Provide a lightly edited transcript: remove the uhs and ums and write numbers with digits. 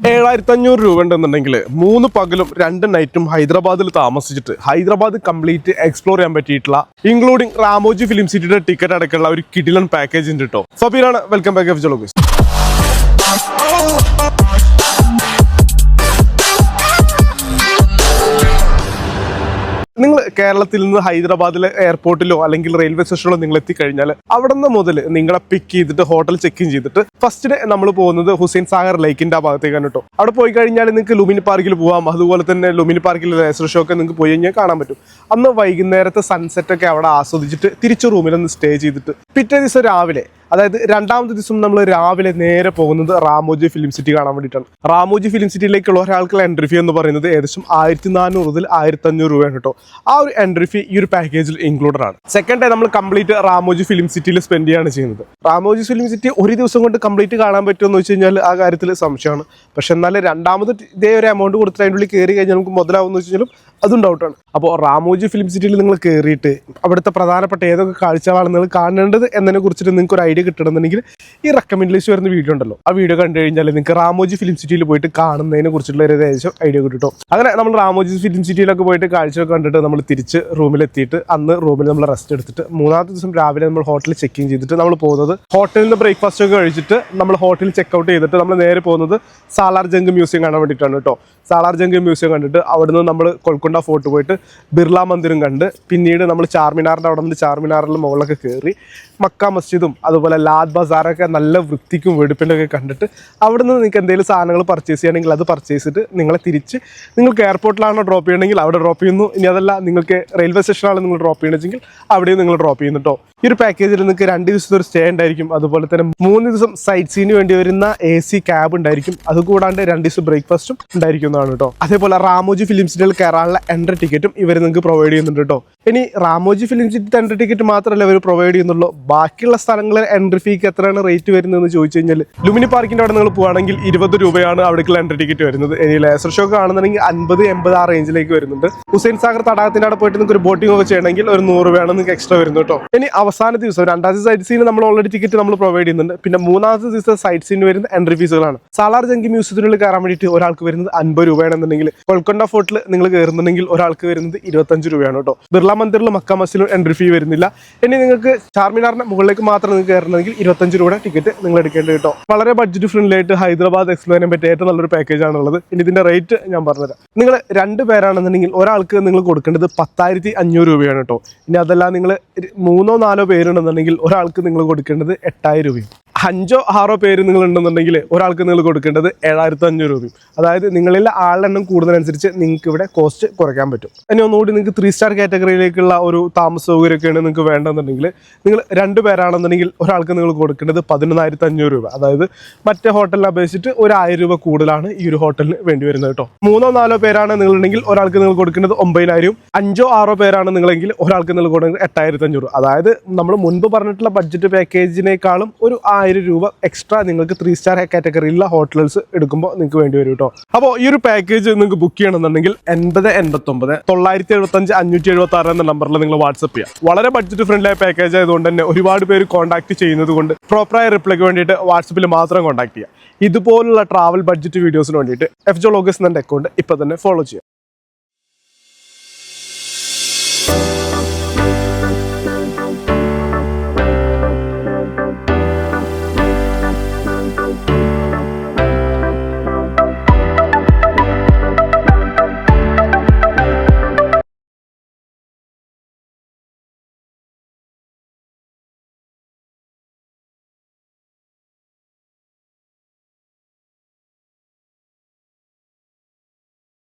7,500 രൂപ ഉണ്ടെന്നുണ്ടെങ്കിൽ 3 പകലും 2 നൈറ്റും ഹൈദരാബാദിൽ താമസിച്ചിട്ട് ഹൈദരാബാദ് കംപ്ലീറ്റ് എക്സ്പ്ലോർ ചെയ്യാൻ പറ്റിയിട്ടുള്ള ഇൻക്ലൂഡിംഗ് റാമോജി ഫിലിം സിറ്റിയുടെ ടിക്കറ്റ് അടക്കമുള്ള ഒരു കിടിലൻ പാക്കേജ് ഉണ്ട് കേട്ടോ. സബീറാണ്, വെൽക്കം ബാക്ക് എഫ് ജോളോഗീസ്. നിങ്ങൾ കേരളത്തിൽ നിന്ന് ഹൈദരാബാദിലെ എയർപോർട്ടിലോ അല്ലെങ്കിൽ റെയിൽവേ സ്റ്റേഷനിലോ നിങ്ങൾ എത്തിക്കഴിഞ്ഞാൽ അവിടെ നിന്ന് മുതൽ നിങ്ങളെ പിക്ക് ചെയ്തിട്ട് ഹോട്ടൽ ചെക്ക് ഇൻ ചെയ്തിട്ട് ഫസ്റ്റ് നമ്മൾ പോകുന്നത് ഹുസൈൻ സാഗർ ലേക്കിന്റെ ആ ഭാഗത്തേക്കാണ് കേട്ടോ. അവിടെ പോയി കഴിഞ്ഞാൽ നിങ്ങൾക്ക് ലുമിനി പാർക്കിൽ പോകാം. അതുപോലെ തന്നെ ലുമിനി പാർക്കിൽ ലേസർ ഷോ ഒക്കെ നിങ്ങൾക്ക് പോയി കഴിഞ്ഞാൽ കാണാൻ പറ്റും. അന്ന് വൈകുന്നേരത്തെ സൺസെറ്റ് ഒക്കെ അവിടെ ആസ്വദിച്ചിട്ട് തിരിച്ചു റൂമിൽ ഒന്ന് സ്റ്റേ ചെയ്തിട്ട് പിറ്റേ ദിവസം രാവിലെ, അതായത് രണ്ടാമത്തെ ദിവസം നമ്മൾ രാവിലെ നേരെ പോകുന്നത് റാമോജി ഫിലിം സിറ്റി കാണാൻ വേണ്ടിയിട്ടാണ്. റാമോജി ഫിലിം സിറ്റിയിലേക്കുള്ള ഒരാൾക്കുള്ള എൻട്രി ഫീ എന്ന് പറയുന്നത് ഏകദേശം 1,400 മുതൽ 1,500 രൂപയാണ് കേട്ടോ. ആ ഒരു എൻട്രി ഫീ ഈ ഒരു പാക്കേജിൽ ഇൻക്ലൂഡഡ് ആണ്. സെക്കൻഡ് ഡേ നമ്മൾ കംപ്ലീറ്റ് റാമോജി ഫിലിം സിറ്റിയിൽ സ്പെൻഡ് ചെയ്യാണ് ചെയ്യുന്നത്. റാമോജി ഫിലിം സിറ്റി ഒരു ദിവസം കൊണ്ട് കംപ്ലീറ്റ് കാണാൻ പറ്റുമെന്ന് വെച്ച് കഴിഞ്ഞാൽ ആ കാര്യത്തിൽ സംശയമാണ്. പക്ഷെ എന്നാൽ രണ്ടാമത് ഇതേ ഒരു എമൗണ്ട് കൊടുത്തിട്ട് അതിൻ്റെ ഉള്ളിൽ കയറി കഴിഞ്ഞാൽ നമുക്ക് മുതലാവുമെന്ന് വെച്ച് കഴിഞ്ഞാലും അതും ഡൗട്ടാണ്. അപ്പോൾ റാമോജി ഫിലിം സിറ്റിയിൽ നിങ്ങൾ കയറിയിട്ട് അവിടുത്തെ പ്രധാനപ്പെട്ട ഏതൊക്കെ കാഴ്ചകളാണ് നിങ്ങൾ കാണേണ്ടത് എന്നതിനെ കുറിച്ചിട്ട് നിങ്ങൾക്ക് ഒരു ഐഡിയ കിട്ടണമെന്നുണ്ടെങ്കിൽ ഈ റെക്കമെൻഡ് ലിസ്റ്റ് വരുന്ന വീഡിയോ ഉണ്ടല്ലോ, ആ വീഡിയോ കണ്ടു കഴിഞ്ഞാൽ നിങ്ങൾക്ക് റാമോജി ഫിലിം സിറ്റിയിൽ പോയിട്ട് കാണുന്നതിനെ കുറിച്ചുള്ള ഒരു ഏകദേശം ഐഡിയ കിട്ടും. അങ്ങനെ നമ്മൾ റാമോജി ഫിലിം സിറ്റിയിലൊക്കെ പോയിട്ട് കാഴ്ചയൊക്കെ കണ്ടിട്ട് നമ്മൾ തിരിച്ച് റൂമിലെത്തിയിട്ട് അന്ന് റൂമിൽ നമ്മൾ റെസ്റ്റ് എടുത്തിട്ട് മൂന്നാമത്തെ ദിവസം രാവിലെ നമ്മൾ ഹോട്ടലിൽ ചെക്ക് ഇൻ ചെയ്തിട്ട് നമ്മൾ പോകുന്നത് ഹോട്ടലിൽ നിന്ന് ബ്രേക്ക്ഫാസ്റ്റ് ഒക്കെ കഴിച്ചിട്ട് നമ്മൾ ഹോട്ടലിൽ ചെക്കൗട്ട് ചെയ്തിട്ട് നമ്മൾ നേരെ പോകുന്നത് സാലാർ ജംഗ് മ്യൂസിയം കാണാൻ വേണ്ടിയിട്ടാണ് കേട്ടോ. സാലാർ ജംഗ് മ്യൂസിയം കണ്ടിട്ട് അവിടുന്ന് നമ്മൾ കൊൽക്കൊണ്ട ഫോർട്ട് പോയിട്ട് ബിർള മന്ദിരം കണ്ട് പിന്നീട് നമ്മൾ ചാർമിനാറിൻ്റെ അവിടെ നിന്ന് ചാർമിനാറിൻ്റെ മുകളിലൊക്കെ കയറി മക്ക മസ്ജിദും അതുപോലെ ലാൽ ബസാറൊക്കെ നല്ല വൃത്തിക്കും വെടുപ്പിൻ്റെയൊക്കെ കണ്ടിട്ട് അവിടെ നിന്ന് നിങ്ങൾക്ക് എന്തെങ്കിലും സാധനങ്ങൾ പർച്ചേസ് ചെയ്യണമെങ്കിൽ അത് പർച്ചേസ് ചെയ്തിട്ട് നിങ്ങളെ തിരിച്ച് നിങ്ങൾക്ക് എയർപോർട്ടിലാണോ ഡ്രോപ്പ് ചെയ്യണമെങ്കിൽ അവിടെ ഡ്രോപ്പ് ചെയ്യുന്നു. ഇനി അതല്ല നിങ്ങൾക്ക് റെയിൽവേ സ്റ്റേഷനാണ് നിങ്ങൾ ഡ്രോപ്പ് ചെയ്യണമെങ്കിൽ അവിടെയും നിങ്ങൾ ഡ്രോപ്പ് ചെയ്യുന്നു കേട്ടോ. ഈ ഒരു പാക്കേജിൽ നിങ്ങൾക്ക് 2 ദിവസത്തെ ഒരു സ്റ്റേ ഉണ്ടായിരിക്കും. അതുപോലെ തന്നെ 3 ദിവസം സൈറ്റ് സീന് വേണ്ടി വരുന്ന AC ക്യാബ് ഉണ്ടായിരിക്കും. അതുകൂടാണ്ട് 2 ദിവസം ബ്രേക്ക്ഫാസ്റ്റും ഉണ്ടായിരിക്കുന്നതാണ് കേട്ടോ. അതേപോലെ റാമോജി ഫിലിം സിറ്റിയിൽ കയറാനുള്ള എൻട്രി ടിക്കറ്റും ഇവർ നിങ്ങൾക്ക് പ്രൊവൈഡ് ചെയ്യുന്നുണ്ട് കേട്ടോ. ഇനി Ramoji film city entry ticket മാത്രമല്ല ഇവർ പ്രൊവൈഡ് ചെയ്യുന്നുള്ളൂ. ബാക്കിയുള്ള സ്ഥലങ്ങളിൽ എൻട്രി ഫീക്ക് എത്രയാണ് റേറ്റ് വരുന്നതെന്ന് ചോദിച്ചു കഴിഞ്ഞാൽ ലുമിനി പാർക്കിൻ്റെ അവിടെ നിങ്ങൾ പോകുകയാണെങ്കിൽ 20 രൂപയാണ് അവിടേക്കുള്ള എൻട്രി ടിക്കറ്റ് വരുന്നത്. ഇനി ലേസർ ഷോ കാണുന്നുണ്ടെങ്കിൽ 50-80 ആ റേഞ്ചിലേക്ക് വരുന്നുണ്ട്. ഹുസൈൻ സാഗർ തടാകത്തിൻ്റെ അവിടെ പോയിട്ട് നിങ്ങൾക്ക് ഒരു ബോട്ടിംഗ് ഒക്കെ ചെയ്യണമെങ്കിൽ ഒരു 100 രൂപയാണ് നിങ്ങൾക്ക് എക്സ്ട്രാ വരുന്നത് കേട്ടോ. ഇനി അവസാന ദിവസം രണ്ടാമത്തെ സൈറ്റ് സീന് നമ്മൾ ഓൾറെഡി ടിക്കറ്റ് നമ്മൾ പ്രൊവൈഡ് ചെയ്യുന്നുണ്ട്. പിന്നെ മൂന്നാമത്തെ ദിവസം സൈറ്റ് സീന് വരുന്ന എൻട്രി ഫീസുകളാണ്. സാലാർ ജംഗ് മ്യൂസിയത്തിനുള്ളിൽ കയറാൻ വേണ്ടിയിട്ട് ഒരാൾക്ക് വരുന്നത് 50 രൂപയാണെന്നുണ്ടെങ്കിൽ കൊൽക്കൊണ്ട ഫോർട്ടിൽ നിങ്ങൾ കയറുന്നുണ്ടെങ്കിൽ ഒരാൾക്ക് വരുന്നത് 25 രൂപയാണ് കേട്ടോ. ബിർള മന്ദിറിലും മക്ക മസ്ജിദിലും എൻട്രി ഫീ വരുന്നില്ല. ഇനി നിങ്ങൾക്ക് ചാർമിനാറിന്റെ മുകളിലേക്ക് മാത്രം നിങ്ങൾക്ക് കയറണമെങ്കിൽ 25 രൂപയുടെ ടിക്കറ്റ് നിങ്ങൾ എടുക്കേണ്ടത് കേട്ടോ. വളരെ ബഡ്ജറ്റ് ഫ്രണ്ട്ലി ആയിട്ട് ഹൈദരാബാദ് എക്സ്പ്ലോർ ചെയ്യാൻ പറ്റിയ ഏറ്റവും നല്ലൊരു പാക്കേജ് ആണുള്ളത്. ഇനി ഇതിന്റെ റേറ്റ് ഞാൻ പറഞ്ഞുതരാം. നിങ്ങൾ 2 പേരാണെന്നുണ്ടെങ്കിൽ ഒരാൾക്ക് നിങ്ങൾ കൊടുക്കേണ്ടത് 10,500 രൂപയാണ് കേട്ടോ. ഇനി അതല്ല നിങ്ങൾ 3-4 പേരുണ്ടെന്നുണ്ടെങ്കിൽ ഒരാൾക്ക് നിങ്ങൾ കൊടുക്കേണ്ടത് 8,000 രൂപയും. 5-6 പേര് നിങ്ങൾ ഉണ്ടെന്നുണ്ടെങ്കിൽ ഒരാൾക്ക് നിങ്ങൾ കൊടുക്കേണ്ടത് 7,500 രൂപയും. അതായത് നിങ്ങളിൽ ആളുടെ എണ്ണം കൂടുന്നതിനനുസരിച്ച് നിങ്ങൾക്ക് ഇവിടെ കോസ്റ്റ് കുറയ്ക്കാൻ പറ്റും. ഇനി ഒന്നുകൂടി നിങ്ങൾക്ക് 3 സ്റ്റാർ കാറ്റഗറിയിലേക്കുള്ള ഒരു താമസ സൗകര്യമൊക്കെയാണ് നിങ്ങൾക്ക് വേണ്ടെന്നുണ്ടെങ്കിൽ നിങ്ങൾ 2 പേരാണെന്നുണ്ടെങ്കിൽ ഒരാൾക്ക് നിങ്ങൾ കൊടുക്കേണ്ടത് 11,500 രൂപ. അതായത് മറ്റേ ഹോട്ടലിനെ അപേക്ഷിച്ചിട്ട് 1,000 രൂപ കൂടുതലാണ് ഈ ഒരു ഹോട്ടലിന് വേണ്ടി വരുന്നത് കേട്ടോ. 3-4 പേരാണ് നിങ്ങളുണ്ടെങ്കിൽ ഒരാൾക്ക് നിങ്ങൾ കൊടുക്കേണ്ടത് 9,000. 5-6 പേരാണ് നിങ്ങളെങ്കിൽ ഒരാൾക്ക് നിങ്ങൾ കൊടുക്കുന്നത് 8,500. അതായത് നമ്മൾ മുൻപ് പറഞ്ഞിട്ടുള്ള ബഡ്ജറ്റ് പാക്കേജിനേക്കാളും ഒരു 1,000 രൂപ എക്സ്ട്രാ നിങ്ങൾക്ക് 3 സ്റ്റാർ കാറ്റഗറിയിലുള്ള ഹോട്ടൽസ് എടുക്കുമ്പോൾ നിങ്ങൾക്ക് വേണ്ടി വരും കേട്ടോ. അപ്പോൾ ഈ ഒരു പാക്കേജ് നിങ്ങൾക്ക് ബുക്ക് ചെയ്യണമെന്നുണ്ടെങ്കിൽ 8089 975 576 എന്ന നമ്പറിൽ നിങ്ങൾ വാട്സപ്പ് ചെയ്യാം. വളരെ ബഡ്ജറ്റ് ഫ്രണ്ട്ലി ആയ പാക്കേജ് ആയതുകൊണ്ട് തന്നെ ഒരുപാട് പേര് കോൺടാക്ട് ചെയ്യുന്നത് കൊണ്ട് പ്രോപ്പറായ റിപ്ലൈക്ക് വേണ്ടിയിട്ട് വാട്സപ്പിൽ മാത്രം കോൺടാക്ട് ചെയ്യാം. ഇതുപോലുള്ള ട്രാവൽ ബഡ്ജറ്റ് വീഡിയോസിന് വേണ്ടിയിട്ട് എഫ് ജോളോഗീസ് എന്ന അക്കൗണ്ട് ഇപ്പോൾ തന്നെ ഫോളോ ചെയ്യാം.